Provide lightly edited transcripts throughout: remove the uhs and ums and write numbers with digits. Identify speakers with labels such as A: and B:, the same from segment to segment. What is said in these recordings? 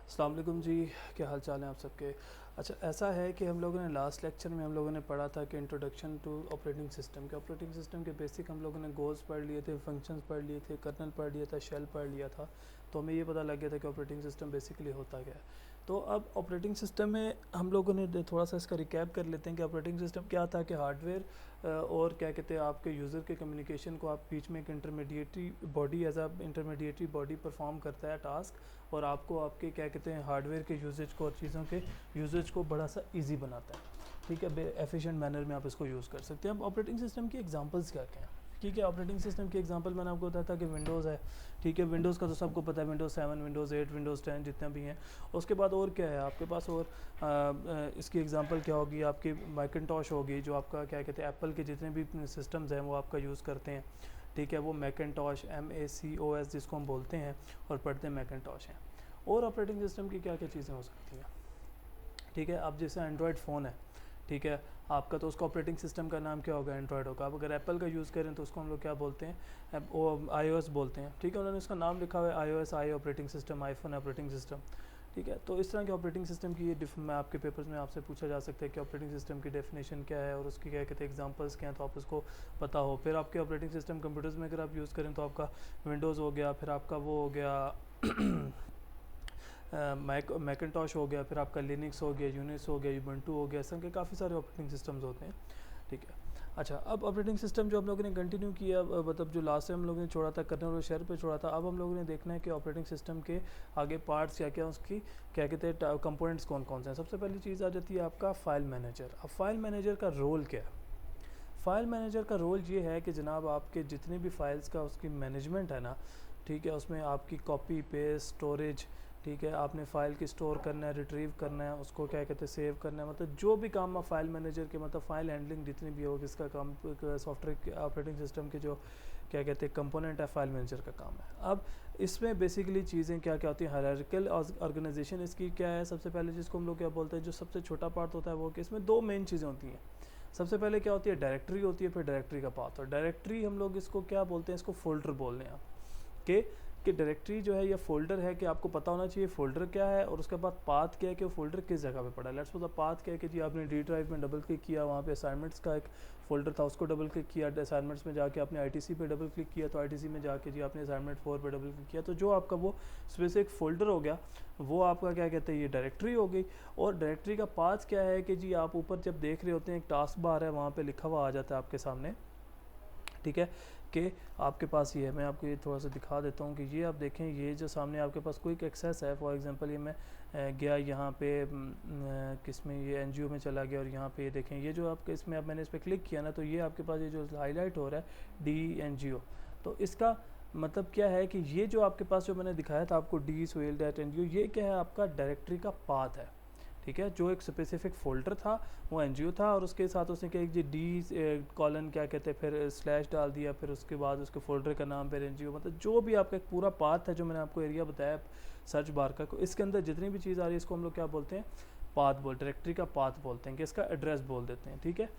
A: अस्सलाम वालेकुम जी। क्या हाल चाल है आप सबके। अच्छा, ऐसा है कि हम लोगों ने लास्ट लेक्चर में हम लोगों ने पढ़ा था कि इंट्रोडक्शन टू ऑपरेटिंग सिस्टम के बेसिक हम लोगों ने गोल्स पढ़ लिए थे, फंक्शंस पढ़ लिए थे, कर्नल पढ़ लिया था, शेल पढ़ लिया था। तो हमें ये पता लग गया था कि ऑपरेटिंग सिस्टम बेसिकली होता क्या है। तो अब ऑपरेटिंग सिस्टम में हम लोगों ने थोड़ा सा इसका रिकैप कर लेते हैं कि ऑपरेटिंग सिस्टम क्या था। कि हार्डवेयर और क्या कहते हैं आपके यूज़र के कम्युनिकेशन को आप बीच में एक इंटरमीडिएटरी बॉडी एज आ इंटरमीडिएटरी बॉडी परफॉर्म करता है टास्क, और आपको आपके क्या कहते हैं हार्डवेयर के यूजेज को और चीज़ों के यूजेज को बड़ा सा इजी बनाता है। ठीक है, एफिशिएंट मैनर में आप इसको यूज़ कर सकते हैं। अब ऑपरेटिंग सिस्टम की एग्जांपल्स क्या क्या हैं। ठीक है, ऑपरेटिंग सिस्टम की एग्जांपल मैंने आपको बताया था कि विंडोज़ है। ठीक है, विंडोज़ का तो सबको पता है, विंडोज़ 7, विंडोज़ 8, विंडोज़ 10 जितने भी हैं। उसके बाद और क्या है आपके पास, और इसकी एग्जांपल क्या होगी आपकी, मैकिंटॉश होगी, जो आपका क्या कहते हैं एप्पल के जितने भी सिस्टम्स हैं वो आपका यूज़ करते हैं। ठीक है, वो मैकिंटॉश MACOS जिसको हम बोलते हैं और पढ़ते हैं मैकिंटॉश हैं। और ऑपरेटिंग सिस्टम की क्या क्या चीज़ें हो सकती हैं। ठीक है, अब जैसे एंड्रॉयड फ़ोन है, ठीक है, आपका तो उसका ऑपरेटिंग सिस्टम का नाम क्या होगा, एंड्रॉयड होगा। अब अगर एप्पल का यूज़ करें तो उसको हम लोग क्या बोलते हैं, वो iOS बोलते हैं। ठीक है, उन्होंने उसका नाम लिखा हुआ है iOS, I operating system, iPhone operating system. ठीक है, तो इस तरह के ऑपरेटिंग सिस्टम की ये मैं आपके पेपर्स में आपसे पूछा जा सकता है कि ऑपरेटिंग सिस्टम की डेफिनेशन क्या है और उसकी क्या कहते हैं एग्जांपल्स क्या हैं, तो आप उसको पता हो। फिर आपके ऑपरेटिंग सिस्टम कंप्यूटर्स में अगर आप यूज़ करें तो आपका विंडोज़ हो गया, फिर आपका वो हो गया मैकिंटॉश हो गया, फिर आपका लिनक्स हो गया, यूनिक्स हो गया, यूबंटू हो गया, इस तरह के काफ़ी सारे ऑपरेटिंग सिस्टम्स होते हैं। ठीक है, अच्छा, अब ऑपरेटिंग सिस्टम जो हम लोगों ने कंटिन्यू किया, मतलब जो लास्ट टाइम हम लोगों ने छोड़ा था कर्नल और शेल पे छोड़ा था, अब हम लोगों ने देखना है कि ऑपरेटिंग सिस्टम के आगे पार्ट्स क्या क्या, उसकी क्या कहते हैं कंपोनेंट्स कौन कौन से हैं। सबसे पहली चीज़ आ जाती है आपका फाइल मैनेजर। अब फाइल मैनेजर का रोल क्या है। फ़ाइल मैनेजर का रोल ये है कि जनाब आपके जितने भी फाइल्स का उसकी मैनेजमेंट है ना, ठीक है, उसमें आपकी कॉपी पेस्ट स्टोरेज, ठीक है, आपने फ़ाइल की स्टोर करना है, रिट्रीव करना है, उसको क्या कहते हैं सेव करना है, मतलब जो भी काम आप फाइल मैनेजर के, मतलब फ़ाइल हैंडलिंग जितनी भी होगी इसका काम सॉफ्टवेयर ऑपरेटिंग सिस्टम के जो क्या कहते हैं कंपोनेंट है फाइल मैनेजर का काम है। अब इसमें बेसिकली चीज़ें क्या क्या होती हैं, हायरार्किकल ऑर्गेनाइजेशन इसकी क्या है। सबसे पहले जिसको हम लोग क्या बोलते हैं, जो सबसे छोटा पार्ट होता है वो कि इसमें दो मेन चीज़ें होती हैं। सबसे पहले क्या होती है, डायरेक्टरी होती है, फिर डायरेक्टरी का पाथ। और डायरेक्टरी हम लोग इसको क्या बोलते हैं, इसको फोल्डर बोल रहे हैं आप कि डायरेक्टरी जो है या फोल्डर है कि आपको पता होना चाहिए फोल्डर क्या है, और उसके बाद पाथ क्या है कि वो फोल्डर किस जगह पे पड़ा है। लेट्स सपोज पाथ क्या है कि जी आपने डी ड्राइव में डबल क्लिक किया, वहाँ पे असाइनमेंट्स का एक फोल्डर था, उसको डबल क्लिक किया, असाइनमेंट्स में जाके आपने आईटीसी पे डबल क्लिक किया, तो आईटीसी में जाके जी आपने असाइनमेंट 4 पे डबल क्लिक किया, तो जो आपका वो स्पेसिफिक फोल्डर हो गया वो आपका क्या कहते हैं ये डायरेक्टरी हो गई। और डायरेक्टरी का पाथ क्या है कि जी आप ऊपर जब देख रहे होते हैं एक टास्क बार है, वहाँ पर लिखा हुआ आ जाता है आपके सामने। ठीक है, कि आपके पास ये है, मैं आपको ये थोड़ा सा दिखा देता हूँ कि ये आप देखें, ये जो सामने आपके पास क्विक एक्सेस है। फॉर एग्जांपल ये मैं गया यहाँ पे किस में, ये एनजीओ में चला गया, और यहाँ पे ये देखें, ये जो आपके इसमें अब मैंने इस पर क्लिक किया ना, तो ये आपके पास ये जो हाईलाइट हो रहा है DNGO, तो इसका मतलब क्या है कि ये जो आपके पास जो मैंने दिखाया था आपको DSOL.NGO, ये क्या है आपका डायरेक्टरी का पाथ है। ठीक है, जो एक स्पेसिफिक फ़ोल्डर था वो एनजीओ था, और उसके साथ उसने क्या जी डी कॉलन क्या कहते हैं फिर स्लैश डाल दिया, फिर उसके बाद उसके फोल्डर का नाम फिर एनजीओ, मतलब जो भी आपका एक पूरा पाथ है जो मैंने आपको एरिया बताया सर्च बार का, इसके अंदर जितनी भी चीज़ आ रही है इसको हम लोग क्या बोलते हैं, पाथ डायरेक्टरी का पाथ बोलते हैं, कि इसका एड्रेस बोल देते हैं। ठीक है,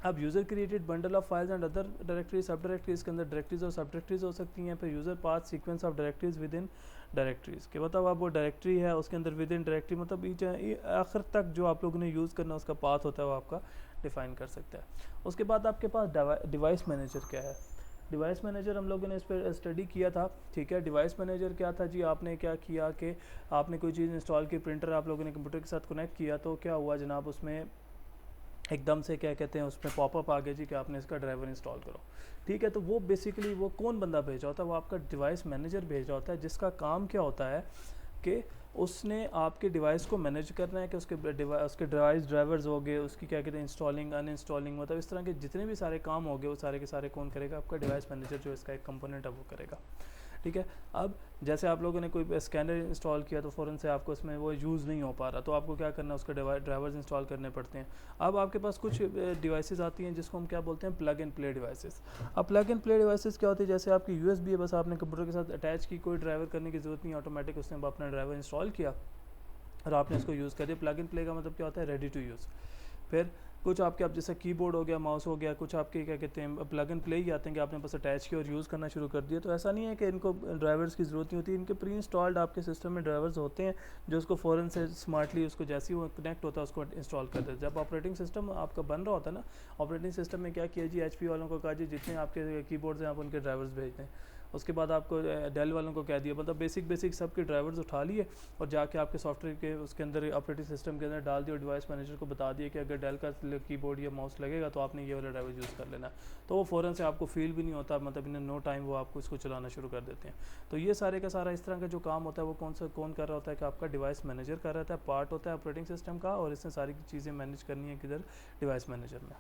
A: अब user created bundle of files and other directories सब डायरेक्टरीज के अंदर डायरेक्टरीज और सब डायरेक्टरीज हो सकती हैं। फिर user path sequence of directories with in directories के, मतलब आप वो डायरेक्टरी है उसके अंदर विद इन डायरेक्टरी, मतलब आखिर तक जो आप लोगों ने यूज़ करना उसका पाथ होता है वो आपका डिफाइन कर सकता है। उसके बाद आपके पास डिवाइस मैनेजर क्या है। डिवाइस मैनेजर हम लोगों ने इस पर स्टडी किया था। ठीक है, डिवाइस मैनेजर क्या था जी, आपने क्या किया कि आपने कोई चीज़ इंस्टॉल की, प्रिंटर आप लोगों ने कंप्यूटर के साथ कनेक्ट किया, तो क्या हुआ जनाब, उसमें एकदम से क्या कहते हैं उसमें पॉपअप आ गया जी कि आपने इसका ड्राइवर इंस्टॉल करो। ठीक है, तो वो बेसिकली वो कौन बंदा भेजा होता है, वो आपका डिवाइस मैनेजर भेजा होता है, जिसका काम क्या होता है कि उसने आपके डिवाइस को मैनेज करना है, कि उसके डिवाइस ड्राइवर्स हो गए, उसकी क्या कहते हैं इंस्टॉलिंग अनइंस्टॉलिंग, मतलब इस तरह के जितने भी सारे काम हो गए वो सारे के सारे कौन करेगा, आपका डिवाइस मैनेजर जो इसका एक कंपोनेंट है वो करेगा। ठीक है, अब जैसे आप लोगों ने कोई स्कैनर इंस्टॉल किया तो फ़ौरन से आपको इसमें वो यूज़ नहीं हो पा रहा, तो आपको क्या करना है, उसके ड्राइवर्स इंस्टॉल करने पड़ते हैं। अब आपके पास कुछ डिवाइसेस आती हैं जिसको हम क्या बोलते हैं, प्लग एंड प्ले डिवाइसेस। अब प्लग एंड प्ले डिवाइसेस क्या होती है, जैसे आपकी USB है, बस आपने कंप्यूटर के साथ अटैच की, कोई ड्राइवर करने की ज़रूरत नहीं, ऑटोमेटिक उसने अपना ड्राइवर इंस्टॉल किया और आपने इसको यूज़ कर दिया। प्लग एंड प्ले का मतलब क्या होता है, रेडी टू यूज़। फिर कुछ आपके आप जैसे कीबोर्ड हो गया, माउस हो गया, कुछ आपके क्या कहते हैं प्लग एंड प्ले ही आते हैं कि आपने बस अटैच किया और यूज़ करना शुरू कर दिया। तो ऐसा नहीं है कि इनको ड्राइवर्स की ज़रूरत नहीं होती, इनके प्री इंस्टॉल्ड आपके सिस्टम में ड्राइवर्स होते हैं जो उसको फ़ौरन से स्मार्टली उसको जैसे ही वो कनेक्ट होता है उसको इंस्टॉल कर देते हैं। जब ऑपरेटिंग सिस्टम आपका बन रहा होता है ना, ऑपरेटिंग सिस्टम में क्या किया जी, HP वालों को कहा जी जितने आपके कीबोर्ड्स हैं आप उनके ड्राइवर्स भेज दें। उसके बाद आपको डेल वालों को कह दिया, मतलब बेसिक सब के ड्राइवर्स उठा लिए और जाके आपके सॉफ्टवेयर के उसके अंदर ऑपरेटिंग सिस्टम के अंदर डाल दिया और डिवाइस मैनेजर को बता दिया कि अगर डेल का कीबोर्ड या माउस लगेगा तो आपने ये वाला ड्राइवर यूज़ कर लेना। तो वो फ़ौरन से आपको फील भी नहीं होता, मतलब इन नो टाइम वो आपको इसको चलाना शुरू कर देते हैं। तो ये सारे का सारा इस तरह का जो काम होता है वो कौन कर रहा होता है कि आपका डिवाइस मैनेजर कर रहा है, पार्ट होता है ऑपरेटिंग सिस्टम का, और इसने सारी चीज़ें मैनेज करनी है किधर, डिवाइस मैनेजर में।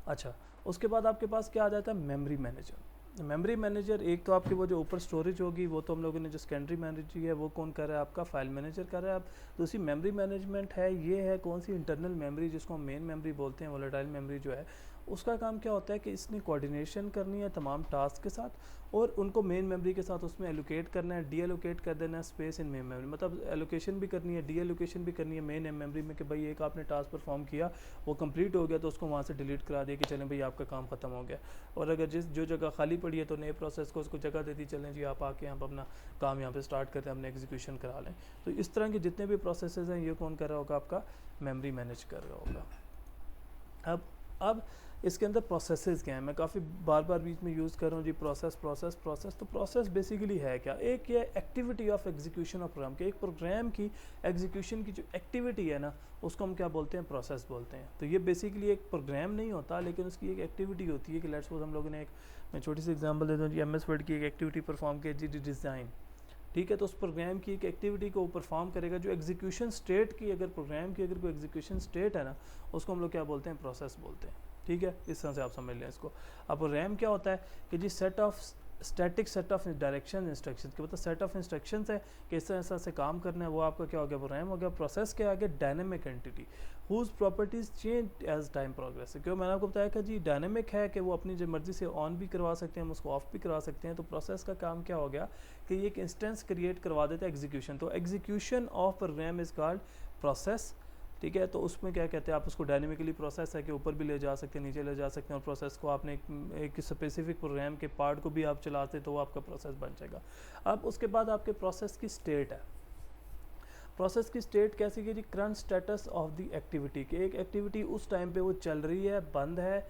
A: अच्छा, उसके बाद आपके पास क्या आ जाता है, मेमोरी मैनेजर। मेमोरी मैनेजर एक तो आपकी वो जो ऊपर स्टोरेज होगी वो तो हम लोगों ने जो सेकेंडरी मैनेजर है वो कौन कर रहा है, आपका फाइल मैनेजर कर रहा है। अब दूसरी मेमोरी मैनेजमेंट है, ये है कौन सी, इंटरनल मेमोरी जिसको हम मेन मेमोरी बोलते हैं, वोलेटाइल मेमोरी जो है उसका काम क्या होता है कि इसने कोऑर्डिनेशन करनी है तमाम टास्क के साथ और उनको मेन मेमोरी के साथ उसमें एलोकेट करना है, डी एलोकेट कर देना है स्पेस इन मेन मेमोरी, मतलब एलोकेशन भी करनी है, डी एलोकेशन भी करनी है मेन मेमोरी में कि भाई एक आपने टास्क परफॉर्म किया वो कंप्लीट हो गया तो उसको वहाँ से डिलीट करा दिया कि चलें भाई आपका काम ख़त्म हो गया। और अगर जो जगह खाली पड़ी है तो नए प्रोसेस को उसको जगह देती चलें जी आप आके यहाँ पर अपना काम यहाँ पे स्टार्ट करते हैं, अपने एग्जीक्यूशन करा लें। तो इस तरह के जितने भी प्रोसेसेस हैं ये कौन कर रहा होगा, आपका मेमोरी मैनेज कर रहा होगा। अब इसके अंदर प्रोसेसेस क्या हैं, मैं काफ़ी बार बीच में यूज़ कर रहा हूँ जी प्रोसेस। तो प्रोसेस बेसिकली है क्या, एक ये activity of execution of program के, एक प्रोग्राम की एग्जीक्यूशन की जो एक्टिविटी है ना उसको हम क्या बोलते हैं, प्रोसेस बोलते हैं। तो ये बेसिकली एक प्रोग्राम नहीं होता लेकिन उसकी एक एक्टिविटी होती है कि लेट्स सपोज हम लोगों ने एक, मैं छोटी सी एग्जांपल देता हूँ जी, MS वर्ड की एक एक्टिविटी परफॉर्म की जी, डिज़ाइन, ठीक है। तो उस प्रोग्राम की एक एक्टिविटी को परफॉर्म करेगा जो एग्जीक्यूशन स्टेट की, अगर प्रोग्राम की अगर कोई एग्जीक्यूशन स्टेट है ना उसको हम लोग क्या बोलते हैं, प्रोसेस बोलते हैं, ठीक है। इस तरह से आप समझ लें इसको। अब रैम क्या होता है कि जी static set of direction instruction के, मतलब सेट ऑफ इंस्ट्रक्शंस है कि इस तरह से काम करना है, वो आपका क्या हो गया, वो रैम हो गया। प्रोसेस क्या आ गया, dynamic entity whose properties change as time progress. क्यों मैंने आपको बताया कि जी डायनेमिक है कि वो अपनी जो मर्जी से ऑन भी करवा सकते हैं, हम उसको ऑफ भी करवा सकते हैं। तो प्रोसेस का काम क्या हो गया कि ये एक इंस्टेंस क्रिएट करवा देता है एग्जीक्यूशन। तो execution of program is called process, ठीक है। तो उसमें क्या कहते हैं, आप उसको डायनेमिकली प्रोसेस है कि ऊपर भी ले जा सकते हैं, नीचे ले जा सकते हैं, और प्रोसेस को आपने एक स्पेसिफिक प्रोग्राम के पार्ट को भी आप चलाते तो वो आपका प्रोसेस बन जाएगा। अब उसके बाद आपके प्रोसेस की स्टेट है। प्रोसेस की स्टेट कैसी की जी, current status of the activity, कि एक एक्टिविटी उस टाइम पे वो चल रही है, बंद है,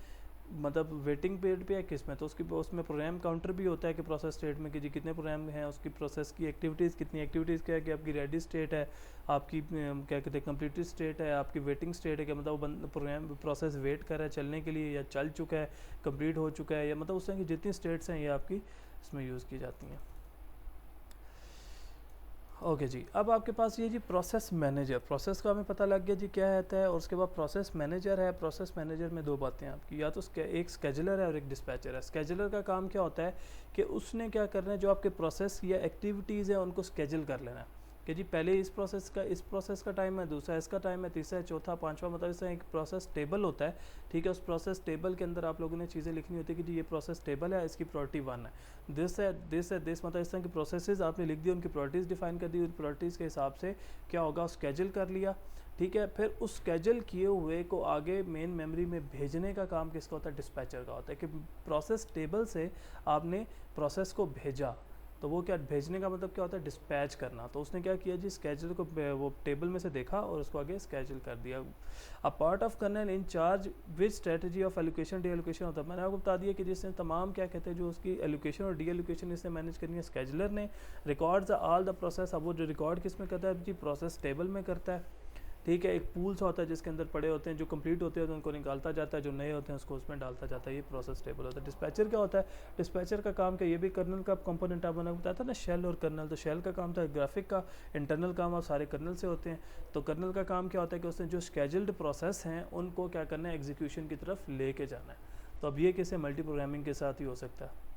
A: मतलब वेटिंग पीरियड पे है, किस में, तो उसकी उसमें प्रोग्राम काउंटर भी होता है कि प्रोसेस स्टेट में कि जी कितने प्रोग्राम हैं, उसकी प्रोसेस की एक्टिविटीज़ कितनी एक्टिविटीज़ क्या है कि आपकी रेडी स्टेट है, आपकी क्या कहते हैं कंप्लीटेड स्टेट है, आपकी वेटिंग स्टेट है कि मतलब वो प्रोग्राम प्रोसेस वेट कर रहा है चलने के लिए, या चल चुका है, कंप्लीट हो चुका है, या मतलब उस तरह की जितनी स्टेट्स हैं ये आपकी इसमें यूज़ की जाती हैं। ओके जी, अब आपके पास ये जी प्रोसेस मैनेजर, प्रोसेस का हमें पता लग गया जी क्या रहता है, और उसके बाद प्रोसेस मैनेजर है। प्रोसेस मैनेजर में दो बातें हैं आपकी, या तो एक स्केजुलर है और एक डिस्पैचर है। स्केजुलर का काम क्या होता है कि उसने क्या करना है, जो आपके प्रोसेस या एक्टिविटीज़ है उनको स्केजूल कर लेना है कि जी पहले इस प्रोसेस का टाइम है, दूसरा इसका टाइम है, तीसरा चौथा पांचवा, मतलब इसका एक प्रोसेस टेबल होता है, ठीक है। उस प्रोसेस टेबल के अंदर आप लोगों ने चीज़ें लिखनी होती है कि जी ये प्रोसेस टेबल है, इसकी प्रायोरिटी 1 है, दिस मतलब इस तरह की प्रोसेसेस आपने लिख दी, उनकी प्रायोरिटीज़ डिफाइन कर दी, उन प्रायोरिटीज़ के हिसाब से क्या होगा, स्केजूल कर लिया, ठीक है। फिर उस स्केजूल किए हुए को आगे मेन मेमोरी में भेजने का काम किसका होता है, डिस्पैचर का होता है। कि प्रोसेस टेबल से आपने प्रोसेस को भेजा, तो वो क्या भेजने का मतलब क्या होता है, डिस्पैच करना। तो उसने क्या किया जी, स्केजूल को वो टेबल में से देखा और उसको आगे स्केजूल कर दिया। A part of kernel in charge with strategy of allocation deallocation होता है। मैंने आपको बता दिया कि जिसने तमाम क्या कहते हैं जो उसकी एलोकेशन और डी एलोकेशन इसने मैनेज करनी है स्केजूलर ने। रिकॉर्ड्स ऑल द प्रोसेस, अब वो जो रिकॉर्ड किस में करता है जी, प्रोसेस टेबल में करता है, ठीक है। एक पूल सा होता है जिसके अंदर पड़े होते हैं, जो कंप्लीट होते हैं तो उनको निकालता जाता है, जो नए होते हैं उसको उसमें डालता जाता है, ये प्रोसेस टेबल होता है। डिस्पैचर क्या होता है, डिस्पैचर का काम क्या, ये भी कर्नल का कंपोनेंट आप बना बताया था ना, शेल और कर्नल। तो शेल का काम था ग्राफिक का, इंटरनल काम और सारे कर्नल से होते हैं। तो कर्नल का काम क्या होता है कि उसने जो स्केजल्ड प्रोसेस हैं उनको क्या करना है, एग्जीक्यूशन की तरफ लेके जाना है। तो अब ये किसी मल्टी प्रोग्रामिंग के साथ ही हो सकता है।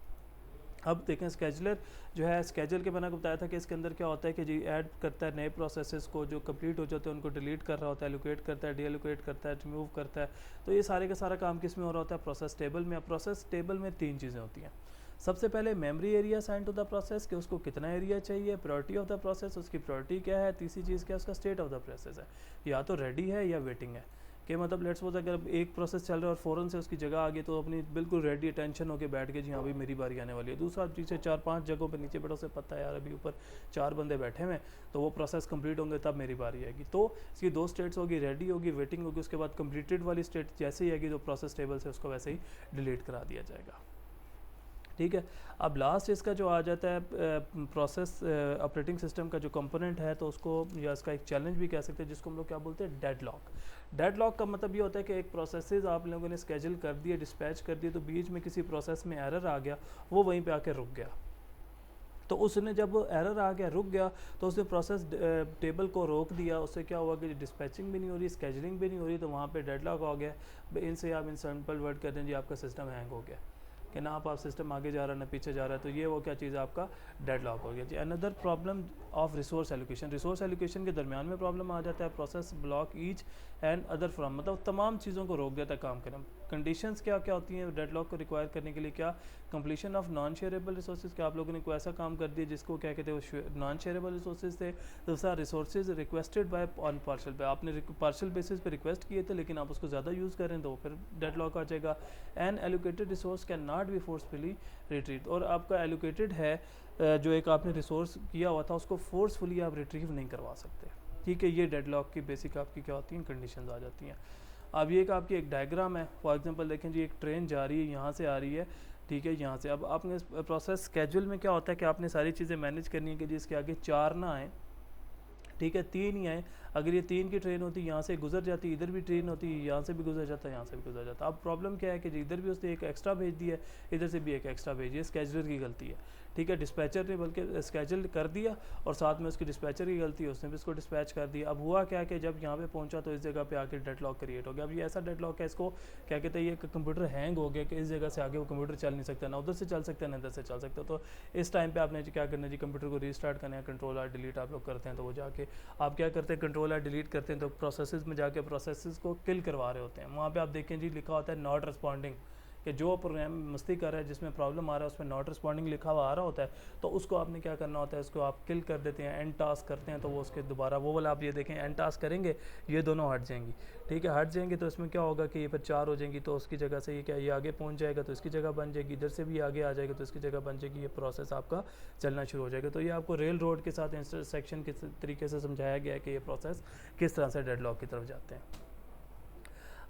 A: अब देखें स्केजुलर जो है, स्केजूल के मैंने आपको बताया था कि इसके अंदर क्या होता है कि जी ऐड करता है नए प्रोसेसेस को, जो कंप्लीट हो जाते हैं उनको डिलीट कर रहा होता है, एलोकेट करता है, डी एलोकेट करता है, रिमूव करता है। तो ये सारे का सारा काम किस में हो रहा होता है, प्रोसेस टेबल में। प्रोसेस टेबल में 3 चीज़ें होती हैं। सबसे पहले memory area assign to the process, कि उसको कितना एरिया चाहिए, प्रायोरिटी ऑफ द प्रोसेस, उसकी प्रायोरिटी क्या है, तीसरी चीज़ क्या है, उसका स्टेट ऑफ द प्रोसेस है, या तो रेडी है या वेटिंग है। कि मतलब लेट्स सपोज अगर एक प्रोसेस चल रहा है और फ़ौरन से उसकी जगह आ गई तो अपनी बिल्कुल रेडी टेंशन होकर बैठ गए जी हाँ भाई मेरी बारी आने वाली है। दूसरा पीछे 4-5 जगहों पर नीचे बैठो, उसे पता है यार अभी ऊपर 4 बंदे बैठे हुए हैं तो वो प्रोसेस कंप्लीट होंगे तब मेरी बारी आएगी। तो इसकी 2 स्टेट्स होगी, रेडी होगी, वेटिंग होगी, उसके बाद कंप्लीटेड वाली स्टेट जैसे ही आएगी तो प्रोसेस टेबल से उसको वैसे ही डिलीट करा दिया जाएगा। ठीक है, अब लास्ट इसका जो आ जाता है प्रोसेस ऑपरेटिंग सिस्टम का जो कंपोनेंट है तो उसको या इसका एक चैलेंज भी कह सकते हैं जिसको हम लोग क्या बोलते हैं डेडलॉक। डेडलॉक का मतलब ये होता है कि एक प्रोसेसेस आप लोगों ने स्केजूल कर दिए, डिस्पैच कर दिए, तो बीच में किसी प्रोसेस में एरर आ गया, वो वहीं पे आके रुक गया। तो उसने जब एरर आ गया, रुक गया, तो उसने प्रोसेस टेबल को रोक दिया। उससे क्या हुआ कि डिस्पैचिंग भी नहीं हो रही, स्केजलिंग भी नहीं हो रही, तो वहाँ पे डेडलॉक हो गया। इनसे आप इन सिंपल वर्ड कहते हैं जी आपका सिस्टम हैंग हो गया कि ना आप सिस्टम आगे जा रहा है ना पीछे जा रहा है, तो ये वो क्या चीज़ है आपका डेडलॉक हो गया जी। Another problem of resource allocation, resource allocation के दरमियान में प्रॉब्लम आ जाता है। Process block each and other from, मतलब तमाम चीज़ों को रोक देता है काम करना। कंडीशंस क्या क्या होती हैं डेडलॉक को रिक्वायर करने के लिए? क्या completion of non shareable resources, क्या आप लोगों ने कोई ऐसा काम कर दिया जिसको क्या कहते हैं वो नॉन शेयरेबल रिसोर्सेज थे। दूसरा resources requested bye on partial पे, आपने पार्शल बेसिस पे रिक्वेस्ट किए थे लेकिन आप उसको ज़्यादा यूज़ करें तो फिर डेडलॉक आ जाएगा। And allocated resource can not be forcefully retrieve, और आपका एलोकेटेड है जो एक आपने रिसोर्स किया हुआ था उसको फोर्सफुली आप रिट्रीव नहीं करवा सकते। ठीक है, ये डेडलॉक की बेसिक आपकी क्या होती हैं कंडीशंस आ जाती हैं। अब ये एक आपकी एक डायग्राम है, फॉर एग्जांपल देखें जी एक ट्रेन जा रही है, यहाँ से आ रही है, ठीक है, यहाँ से। अब आपने प्रोसेस स्केड्यूल में क्या होता है कि आपने सारी चीज़ें मैनेज करनी है कि जी इसके आगे 4 ना आए, ठीक है, 3 ही आए। अगर ये 3 की ट्रेन होती यहाँ से गुजर जाती, इधर भी ट्रेन होती यहाँ से भी गुजर जाता, यहाँ से भी गुजर जाता। अब प्रॉब्लम क्या है कि इधर भी उसने एक एक्स्ट्रा भेज दिया है, इधर से भी एक एक्स्ट्रा भेजी है, स्केजुलर की गलती है। ठीक है, डिस्पैचर ने बल्कि स्केजल कर दिया और साथ में उसकी डिस्पैचर की गलती है, उसने भी इसको डिस्पैच कर दिया। अब हुआ क्या कि जब यहाँ पे पहुँचा तो इस जगह पे आके डेडलॉक क्रिएट हो गया। अब ये ऐसा डेडलॉक है, इसको क्या कहते हैं, ये कंप्यूटर हैंग हो गया कि इस जगह से आगे वो कंप्यूटर चल नहीं सकता, ना उधर से चल सकता है ना इधर से चल सकता। तो इस टाइम पे आपने क्या करना है जी, कंप्यूटर को रीस्टार्ट करना है। कंट्रोल आर डिलीट आप लोग करते हैं तो वो जाके आप क्या करते हैं, कंट्रोल आर डिलीट करते हैं तो प्रोसेसेस में जाके प्रोसेसेस को किल करवा रहे होते हैं। वहाँ पे आप देखें जी लिखा होता है नॉट रिस्पॉन्डिंग, कि जो प्रोग्राम मस्ती कर रहा है जिसमें प्रॉब्लम आ रहा है उसमें नॉट रिस्पॉन्डिंग लिखा हुआ आ रहा होता है, तो उसको आपने क्या करना होता है, उसको आप किल कर देते हैं, एंड टास्क करते हैं, तो वो उसके दोबारा वो वाला आप ये देखें एंड टास्क करेंगे, ये दोनों हट जाएंगी। ठीक है, हट जाएंगे तो इसमें क्या होगा कि ये फिर 4 हो जाएंगी, तो उसकी जगह से ये क्या, ये आगे पहुंच जाएगा तो इसकी जगह बन जाएगी, इधर से भी आगे आ जाएगा तो इसकी जगह बन जाएगी, ये प्रोसेस आपका चलना शुरू हो जाएगा। तो ये आपको रेल रोड के साथ इंटरसेक्शन के तरीके से समझाया गया है कि ये प्रोसेस किस तरह से डेडलॉक की तरफ जाते हैं।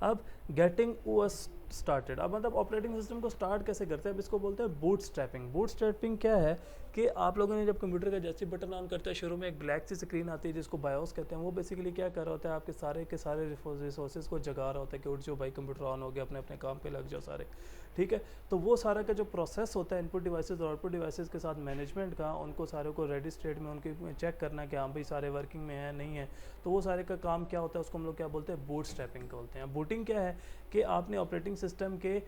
A: अब गेटिंग ओएस स्टार्टेड, अब मतलब ऑपरेटिंग सिस्टम को स्टार्ट कैसे करते हैं, अब इसको बोलते हैं बूटस्ट्रैपिंग। बूटस्ट्रैपिंग क्या है कि आप लोगों ने जब कंप्यूटर का जैसे बटन ऑन करते हैं शुरू में एक ब्लैक सी स्क्रीन आती है जिसको बायोस कहते हैं। वो बेसिकली क्या कर रहा होता है, आपके सारे के सारे रिसोर्सेज को जगा रहा होता है कि उठ जाओ भाई, कंप्यूटर ऑन हो गया, अपने अपने काम पे लग जाओ सारे। ठीक है, तो वो सारा का जो प्रोसेस होता है इनपुट डिवाइसेस और आउटपुट डिवाइसेस के साथ मैनेजमेंट का, उनको सारे को रेडी स्टेट में उनकी चेक करना कि हाँ भाई सारे वर्किंग में है नहीं है, तो वो सारे का काम क्या होता है, उसको हम लोग क्या बोलते हैं, बूटस्ट्रैपिंग बोलते हैं। बूटिंग क्या है कि आपने ऑपरेटिंग सिस्टम के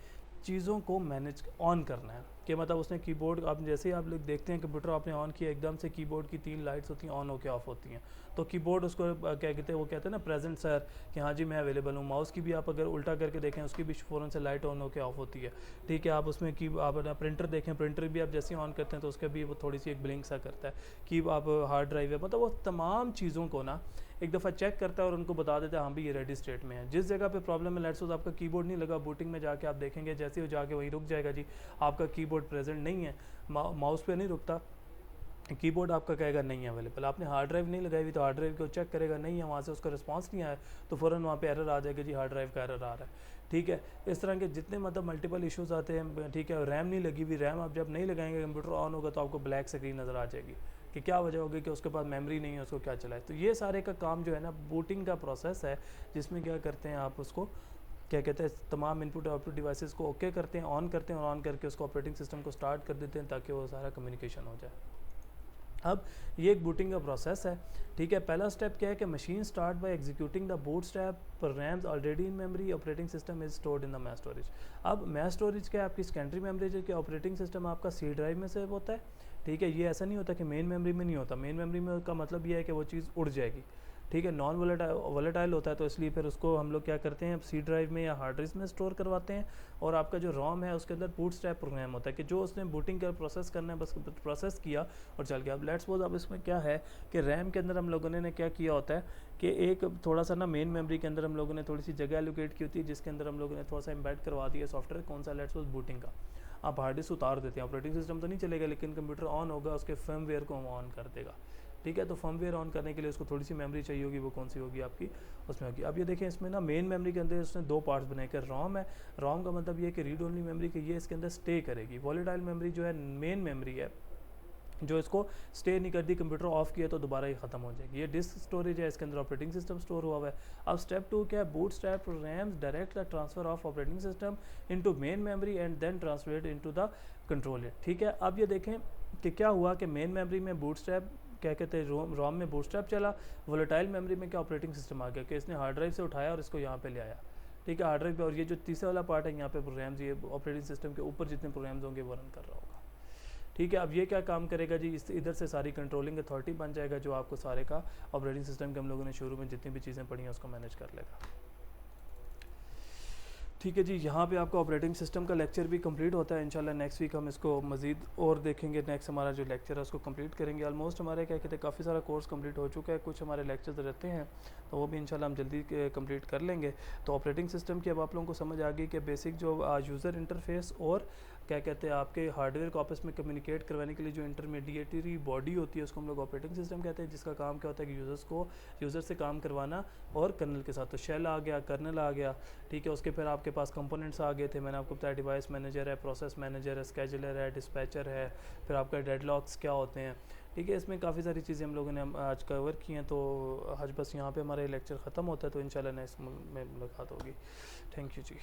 A: चीज़ों को मैनेज ऑन करना है, कि मतलब उसने कीबोर्ड, आप जैसे ही आप लोग देखते हैं कंप्यूटर आपने ऑन किया, एकदम से कीबोर्ड की 3 लाइट्स होती हैं ऑन होकर ऑफ होती हैं, तो कीबोर्ड उसको क्या कहते हैं, वो कहते हैं ना प्रेजेंट सर, कि हाँ जी मैं अवेलेबल हूँ। माउस की भी आप अगर उल्टा करके देखें उसकी भी फ़ौरन से लाइट ऑन होकर ऑफ होती है। ठीक है, आप उसमें की आप प्रिंटर देखें, प्रिंटर भी आप जैसे ही ऑन करते हैं तो उसका भी वो थोड़ी सी एक ब्लिंक सा करता है। कि आप हार्ड ड्राइव है, मतलब वो तमाम चीज़ों को ना एक दफ़ा चेक करता है और उनको बता देता है हाँ भी ये रेडी स्टेट में है। जिस जगह पे प्रॉब्लम है, लेट्स सपोज आपका कीबोर्ड नहीं लगा, बूटिंग में जाके आप देखेंगे जैसे ही जाके वहीं रुक जाएगा जी, आपका कीबोर्ड प्रेजेंट नहीं है, माउस पे नहीं रुकता, कीबोर्ड आपका कहेगा नहीं है अवेलेबल। आपने हार्ड ड्राइव नहीं लगाई हुई तो हार्ड ड्राइव को चेक करेगा, नहीं है, वहाँ से उसका रिस्पांस नहीं आया तो फ़ौरन वहाँ पे एरर आ जाएगा जी, हार्ड ड्राइव का एरर आ रहा है। ठीक है, इस तरह के जितने मतलब मल्टीपल इश्यूज़ आते हैं। ठीक है, रैम नहीं लगी हुई, रैम आप जब नहीं लगाएंगे कंप्यूटर ऑन होगा तो आपको ब्लैक स्क्रीन नज़र आ जाएगी कि क्या वजह होगी कि उसके पास मेमोरी नहीं है, उसको क्या चलाए। तो ये सारे का काम जो है ना बूटिंग का प्रोसेस है, जिसमें क्या करते हैं आप उसको क्या कहते हैं, तमाम इनपुट आउटपुट डिवाइसेस को ओके करते हैं, ऑन करते हैं और ऑन करके उसको ऑपरेटिंग सिस्टम को स्टार्ट कर देते हैं ताकि वो सारा कम्युनिकेशन हो जाए। अब ये एक बूटिंग का प्रोसेस है। ठीक है, पहला स्टेप क्या है कि machine start by executing the bootstrap programs already in memory, operating system is stored in the mass storage. अब मैश स्टोरेज क्या है, आपकी सेकेंडरी मेमोरी जो कि ऑपरेटिंग सिस्टम आपका सी ड्राइव में से होता है। ठीक है, ये ऐसा नहीं होता कि मेन मेमोरी में नहीं होता, मेन मेमोरी में का मतलब ये है कि वो चीज़ उड़ जाएगी। ठीक है, नॉन वोलेटाइल होता है, तो इसलिए फिर उसको हम लोग क्या करते हैं, सी ड्राइव में या हार्ड डिस्क में स्टोर करवाते हैं। और आपका जो रोम है उसके अंदर बूटस्ट्रैप प्रोग्राम होता है कि जो उसने बूटिंग का प्रोसेस करना है बस प्रोसेस किया और चल गया। अब लेट्स सपोज अब इसमें क्या है कि रैम के अंदर हम लोगों ने क्या किया होता है कि एक थोड़ा सा ना मेन मेमोरी के अंदर हम लोगों ने थोड़ी सी जगह एलोकेट की होती है, जिसके अंदर हम लोगों ने थोड़ा सा एम्बेड करवा दिया सॉफ्टवेयर, कौन सा, लेट्स सपोज बूटिंग का। आप हार्ड डिस्क उतार देते हैं, ऑपरेटिंग सिस्टम तो नहीं चलेगा लेकिन कंप्यूटर ऑन होगा, उसके फर्मवेयर को ऑन कर देगा। ठीक है, तो फर्मवेयर ऑन करने के लिए उसको थोड़ी सी मेमोरी चाहिए होगी, वो कौन सी होगी आपकी, उसमें होगी। अब ये देखें इसमें ना मेन मेमोरी के अंदर उसने दो पार्ट्स बनाए कि रोम है, रोम का मतलब ये है कि रीड ओनली मेमोरी कि ये इसके अंदर स्टे करेगी। वॉलेटाइल मेमोरी जो है मेन मेमोरी है, जो इसको स्टे नहीं करती, कंप्यूटर ऑफ किया तो दोबारा ही ख़त्म हो जाएगी। ये डिस्क स्टोरेज है, इसके अंदर ऑपरेटिंग सिस्टम स्टोर हुआ हुआ है। अब स्टेप 2 क्या है, bootstrap rams direct the transfer of operating system into main memory and then transfer into the control it. ठीक है, अब ये देखें कि क्या हुआ कि मेन मेमोरी में बूटस्ट्रैप क्या कहते हैं, रोम में बूटस्ट्रैप चला, वोलेटाइल मेमोरी में क्या ऑपरेटिंग सिस्टम आ गया कि इसने हार्ड ड्राइव से उठाया और इसको यहाँ पे ले आया। ठीक है, हार्ड ड्राइव पे, और ये जो तीसरा वाला पार्ट है यहाँ पे प्रोग्राम्स, ये ऑपरेटिंग सिस्टम के ऊपर जितने प्रोग्राम्स होंगे वो रन कर रहा होगा। ठीक है, अब ये क्या काम करेगा जी, इस इधर से सारी कंट्रोलिंग अथॉरिटी बन जाएगा, जो आपको सारे का ऑपरेटिंग सिस्टम के हम लोगों ने शुरू में जितनी भी चीज़ें पढ़ी हैं उसको मैनेज कर लेगा। ठीक है जी, यहाँ पे आपका ऑपरेटिंग सिस्टम का लेक्चर भी कंप्लीट होता है। इंशाल्लाह नेक्स्ट वीक हम इसको मज़ीद और देखेंगे। नेक्स्ट हमारा जो लेक्चर है उसको कंप्लीट करेंगे। ऑलमोस्ट हमारे क्या कहते हैं काफ़ी सारा कोर्स कंप्लीट हो चुका है, कुछ हमारे लेक्चर्स रहते हैं तो वो भी इंशाल्लाह हम जल्दी कंप्लीट कर लेंगे। तो ऑपरेटिंग सिस्टम की अब आप लोगों को समझ आ गई कि बेसिक जो यूज़र इंटरफेस और क्या कहते हैं आपके हार्डवेयर को आपस में कम्युनिकेट करवाने के लिए जो इंटरमीडिएटरी बॉडी होती है उसको हम लोग ऑपरेटिंग सिस्टम कहते हैं, जिसका काम क्या होता है कि यूज़र से काम करवाना और कर्नल के साथ। तो शेल आ गया, कर्नल आ गया, ठीक है, उसके फिर आपके पास कंपोनेंट्स आ गए थे, मैंने आपको बताया डिवाइस मैनेजर है, प्रोसेस मैनेजर है, स्केजुलर है, डिस्पैचर है, फिर आपका डेडलॉक्स क्या होते हैं। ठीक है, इसमें काफ़ी सारी चीज़ें हम लोगों ने आज कवर की हैं। तो आज बस यहाँ पे हमारा लेक्चर ख़त्म होता है, तो इंशाल्लाह नेक्स्ट में मुलाकात होगी। Thank you ji.